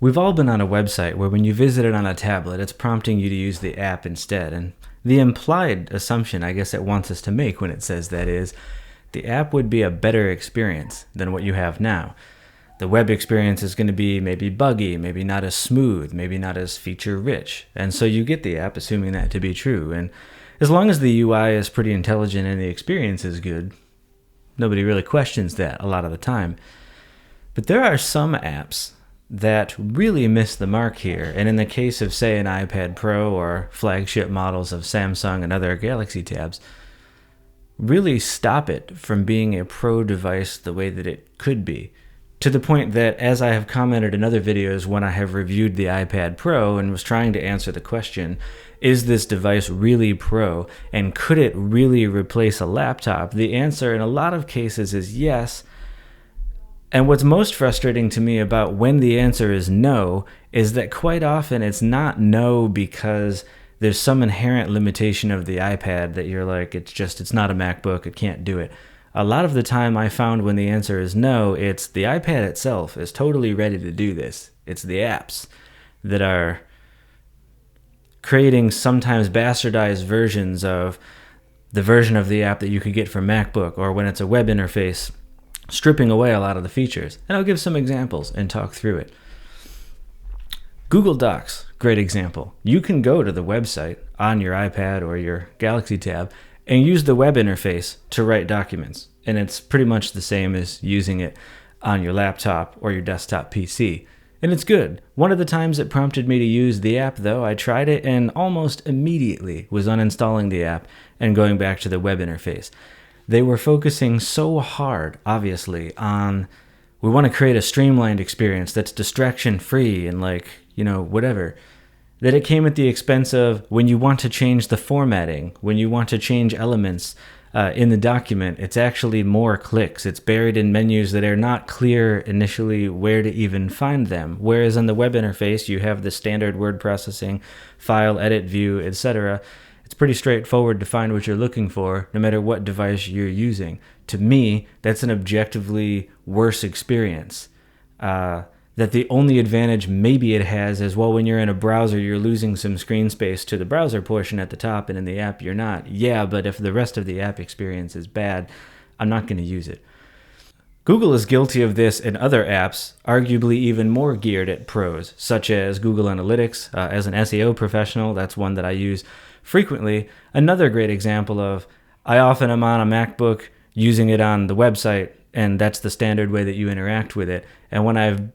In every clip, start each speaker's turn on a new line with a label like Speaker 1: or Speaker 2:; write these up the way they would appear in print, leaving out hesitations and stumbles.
Speaker 1: We've all been on a website where when you visit it on a tablet, it's prompting you to use the app instead. And the implied assumption, I guess, it wants us to make when it says that is, the app would be a better experience than what you have now. The web experience is going to be maybe buggy, maybe not as smooth, maybe not as feature rich. And so you get the app assuming that to be true. And as long as the UI is pretty intelligent and the experience is good, nobody really questions that a lot of the time. But there are some apps that really miss the mark here. And in the case of, say, an iPad Pro or flagship models of Samsung and other Galaxy tabs, really stop it from being a pro device the way that it could be. To the point that, as I have commented in other videos when I have reviewed the iPad Pro and was trying to answer the question, is this device really pro, and could it really replace a laptop? The answer in a lot of cases is yes. And what's most frustrating to me about when the answer is no is that quite often it's not no because there's some inherent limitation of the iPad that you're like, it's not a MacBook, it can't do it. A lot of the time I found when the answer is no, it's the iPad itself is totally ready to do this. It's the apps that are creating sometimes bastardized versions of the version of the app that you could get from MacBook, or when it's a web interface, stripping away a lot of the features. And I'll give some examples and talk through it. Google Docs, great example. You can go to the website on your iPad or your Galaxy tab and use the web interface to write documents. And it's pretty much the same as using it on your laptop or your desktop PC. And it's good. One of the times it prompted me to use the app, though, I tried it and almost immediately was uninstalling the app and going back to the web interface. They were focusing so hard, obviously, on we want to create a streamlined experience that's distraction-free and whatever, that it came at the expense of when you want to change the formatting, when you want to change elements in the document, it's actually more clicks. It's buried in menus that are not clear initially where to even find them. Whereas on the web interface, you have the standard word processing, file, edit, view, etc. It's pretty straightforward to find what you're looking for, no matter what device you're using. To me, that's an objectively worse experience. That the only advantage maybe it has is, well, when you're in a browser, you're losing some screen space to the browser portion at the top, and in the app, you're not. Yeah, but if the rest of the app experience is bad, I'm not going to use it. Google is guilty of this in other apps, arguably even more geared at pros, such as Google Analytics. As an SEO professional, that's one that I use frequently. Another great example of, I often am on a MacBook using it on the website, and that's the standard way that you interact with it. And when I've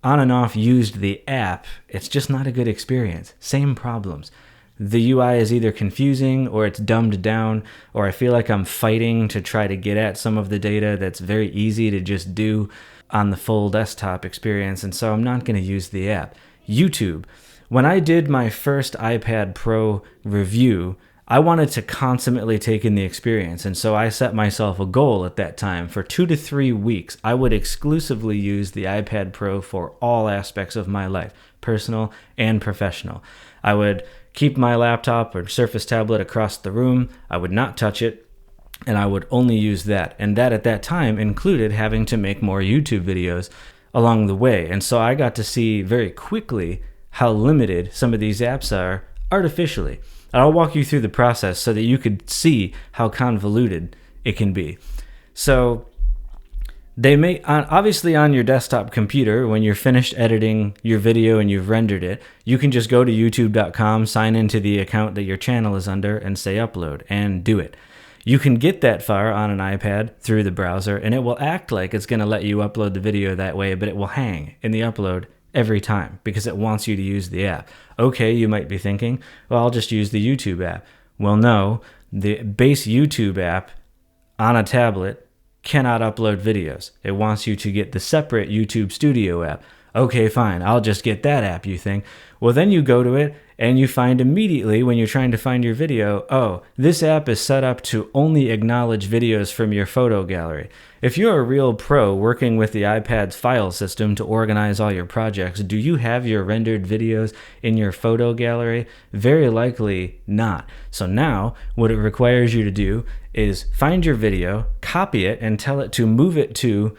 Speaker 1: on and off used the app, it's just not a good experience. Same problems. The UI is either confusing or it's dumbed down, or I feel like I'm fighting to try to get at some of the data that's very easy to just do on the full desktop experience, and so I'm not going to use the app. YouTube. When I did my first iPad Pro review, I wanted to consummately take in the experience, and so I set myself a goal at that time. For 2 to 3 weeks, I would exclusively use the iPad Pro for all aspects of my life, personal and professional. I would keep my laptop or Surface tablet across the room. I would not touch it, and I would only use that. And that at that time included having to make more YouTube videos along the way. And so I got to see very quickly how limited some of these apps are artificially. I'll walk you through the process so that you could see how convoluted it can be. So they may, obviously on your desktop computer, when you're finished editing your video and you've rendered it, you can just go to youtube.com, sign into the account that your channel is under, and say upload, and do it. You can get that far on an iPad through the browser, and it will act like it's going to let you upload the video that way, but it will hang in the upload every time because it wants you to use the app. Okay, you might be thinking, well, I'll just use the YouTube app. Well, no, the base YouTube app on a tablet cannot upload videos. It wants you to get the separate YouTube Studio app. Okay, fine, I'll just get that app, you think. Well, then you go to it and you find immediately when you're trying to find your video, oh, this app is set up to only acknowledge videos from your photo gallery. If you're a real pro working with the iPad's file system to organize all your projects, do you have your rendered videos in your photo gallery? Very likely not. So now what it requires you to do is find your video, copy it, and tell it to move it to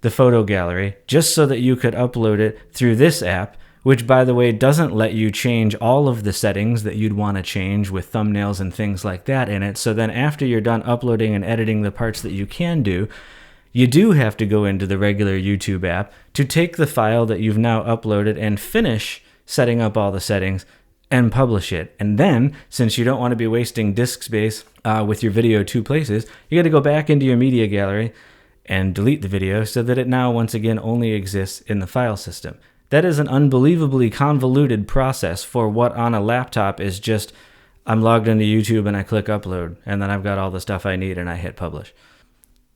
Speaker 1: the photo gallery just so that you could upload it through this app, which, by the way, doesn't let you change all of the settings that you'd want to change with thumbnails and things like that in it. So then after you're done uploading and editing the parts that you can do, you do have to go into the regular YouTube app to take the file that you've now uploaded and finish setting up all the settings and publish it. And then, since you don't want to be wasting disk space with your video two places, you got to go back into your media gallery and delete the video so that it now once again only exists in the file system. That is an unbelievably convoluted process for what on a laptop is just, I'm logged into YouTube and I click upload, and then I've got all the stuff I need and I hit publish.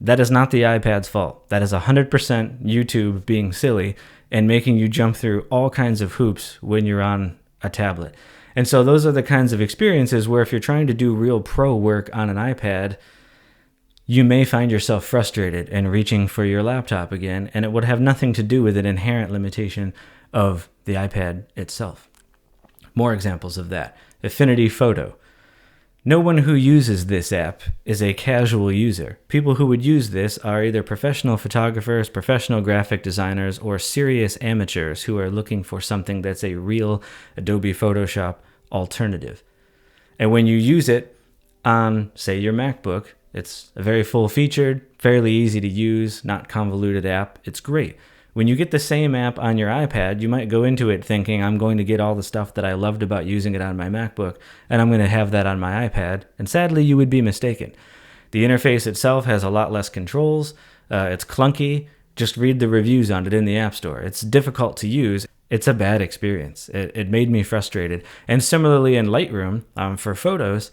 Speaker 1: That is not the iPad's fault. That is 100% YouTube being silly and making you jump through all kinds of hoops when you're on a tablet. And so those are the kinds of experiences where if you're trying to do real pro work on an iPad, you may find yourself frustrated and reaching for your laptop again, and it would have nothing to do with an inherent limitation of the iPad itself. More examples of that. Affinity Photo. No one who uses this app is a casual user. People who would use this are either professional photographers, professional graphic designers, or serious amateurs who are looking for something that's a real Adobe Photoshop alternative. And when you use it on, say, your MacBook, it's a very full-featured, fairly easy to use, not convoluted app. It's great. When you get the same app on your iPad, you might go into it thinking, I'm going to get all the stuff that I loved about using it on my MacBook, and I'm going to have that on my iPad. And sadly, you would be mistaken. The interface itself has a lot less controls. It's clunky. Just read the reviews on it in the App Store. It's difficult to use. It's a bad experience. It made me frustrated. And similarly in Lightroom, for photos,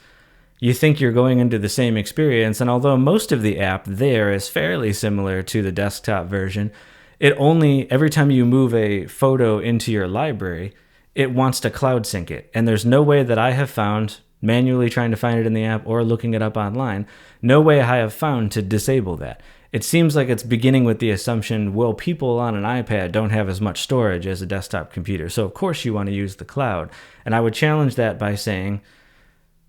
Speaker 1: you think you're going into the same experience, and although most of the app there is fairly similar to the desktop version, it only, every time you move a photo into your library, it wants to cloud sync it. And there's no way that I have found, manually trying to find it in the app or looking it up online, no way I have found to disable that. It seems like it's beginning with the assumption, well, people on an iPad don't have as much storage as a desktop computer, so of course you want to use the cloud. And I would challenge that by saying,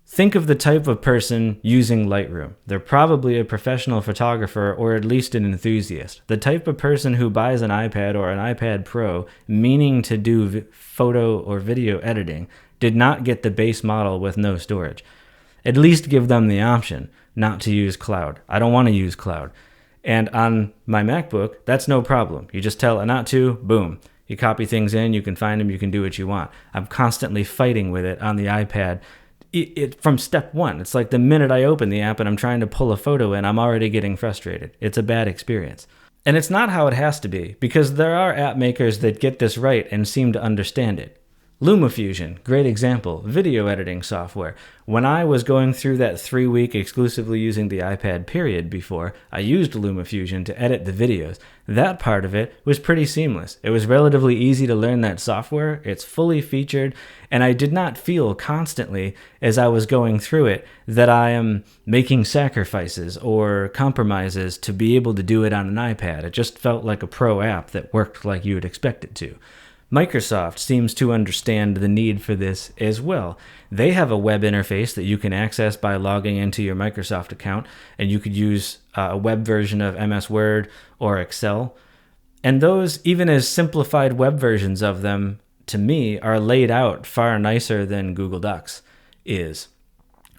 Speaker 1: think of the type of person using Lightroom. They're probably a professional photographer or at least an enthusiast. The type of person who buys an iPad or an iPad Pro meaning to do photo or video editing did not get the base model with no storage. At least give them the option not to use cloud. I don't want to use cloud. And on my MacBook, that's no problem. You just tell it not to, boom. You copy things in, you can find them, you can do what you want. I'm constantly fighting with it on the iPad. It from step one. It's like the minute I open the app and I'm trying to pull a photo in, I'm already getting frustrated. It's a bad experience. And it's not how it has to be, because there are app makers that get this right and seem to understand it. LumaFusion, great example, video editing software. When I was going through that 3-week exclusively using the iPad period before, I used LumaFusion to edit the videos. That part of it was pretty seamless. It was relatively easy to learn that software. It's fully featured, and I did not feel constantly as I was going through it that I am making sacrifices or compromises to be able to do it on an iPad. It just felt like a pro app that worked like you would expect it to. Microsoft seems to understand the need for this as well. They have a web interface that you can access by logging into your Microsoft account, and you could use a web version of MS Word or Excel. And those, even as simplified web versions of them, to me, are laid out far nicer than Google Docs is.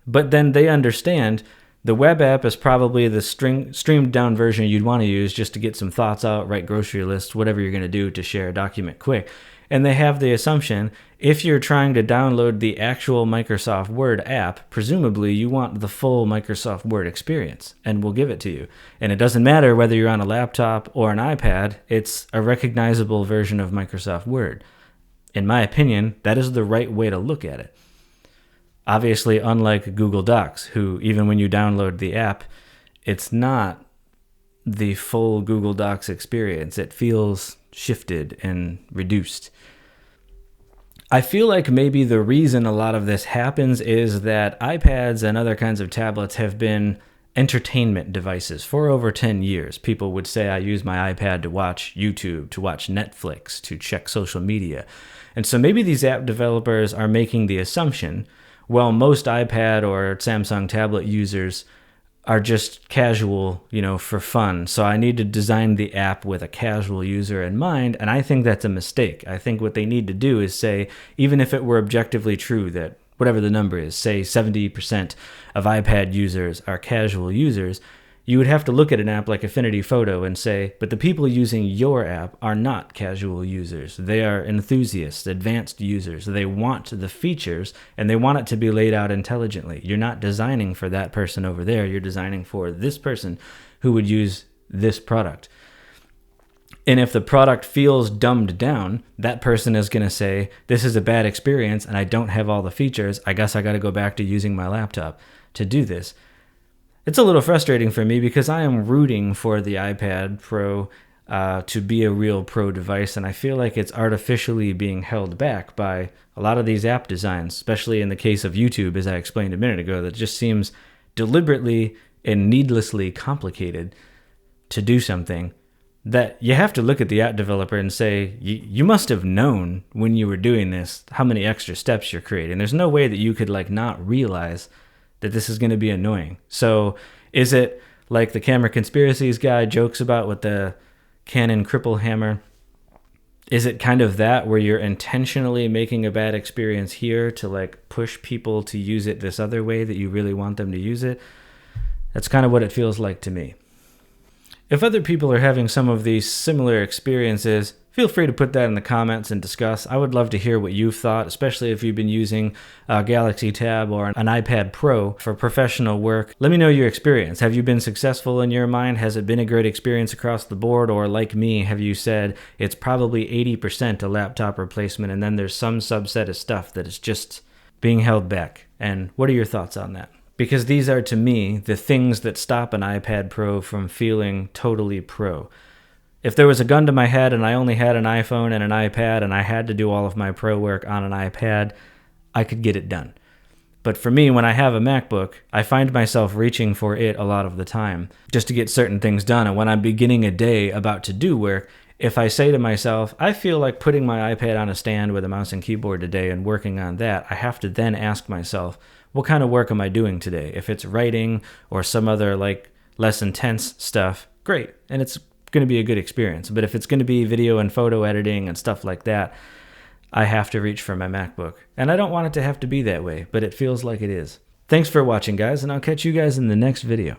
Speaker 1: But then they understand the web app is probably the streamed down version you'd want to use just to get some thoughts out, write grocery lists, whatever you're going to do to share a document quick. And they have the assumption, if you're trying to download the actual Microsoft Word app, presumably you want the full Microsoft Word experience, and we'll give it to you. And it doesn't matter whether you're on a laptop or an iPad, it's a recognizable version of Microsoft Word. In my opinion, that is the right way to look at it. Obviously, unlike Google Docs, who even when you download the app, it's not the full Google Docs experience. It feels shifted and reduced. I feel like maybe the reason a lot of this happens is that iPads and other kinds of tablets have been entertainment devices for over 10 years. People would say, I use my iPad to watch YouTube, to watch Netflix, to check social media. And so maybe these app developers are making the assumption, well, most iPad or Samsung tablet users are just casual, for fun. So I need to design the app with a casual user in mind, and I think that's a mistake. I think what they need to do is say, even if it were objectively true that whatever the number is, say 70% of iPad users are casual users, you would have to look at an app like Affinity Photo and say, but the people using your app are not casual users. They are enthusiasts, advanced users. They want the features, and they want it to be laid out intelligently. You're not designing for that person over there. You're designing for this person who would use this product. And if the product feels dumbed down, that person is going to say, this is a bad experience and I don't have all the features. I guess I got to go back to using my laptop to do this. It's a little frustrating for me because I am rooting for the iPad Pro to be a real pro device, and I feel like it's artificially being held back by a lot of these app designs, especially in the case of YouTube, as I explained a minute ago, that just seems deliberately and needlessly complicated to do something that you have to look at the app developer and say, you must have known when you were doing this how many extra steps you're creating. There's no way that you could not realize that this is going to be annoying. So is it like the Camera Conspiracies guy jokes about with the Canon Cripple Hammer? Is it kind of that where you're intentionally making a bad experience here to push people to use it this other way that you really want them to use it? That's kind of what it feels like to me. If other people are having some of these similar experiences, feel free to put that in the comments and discuss. I would love to hear what you've thought, especially if you've been using a Galaxy Tab or an iPad Pro for professional work. Let me know your experience. Have you been successful in your mind? Has it been a great experience across the board? Or like me, have you said it's probably 80% a laptop replacement and then there's some subset of stuff that is just being held back? And what are your thoughts on that? Because these are, to me, the things that stop an iPad Pro from feeling totally pro. If there was a gun to my head and I only had an iPhone and an iPad and I had to do all of my pro work on an iPad, I could get it done. But for me, when I have a MacBook, I find myself reaching for it a lot of the time just to get certain things done. And when I'm beginning a day about to do work, if I say to myself, I feel like putting my iPad on a stand with a mouse and keyboard today and working on that, I have to then ask myself, what kind of work am I doing today? If it's writing or some other less intense stuff, great. And it's going to be a good experience. But if it's going to be video and photo editing and stuff like that, I have to reach for my MacBook. And I don't want it to have to be that way, but it feels like it is. Thanks for watching, guys, and I'll catch you guys in the next video.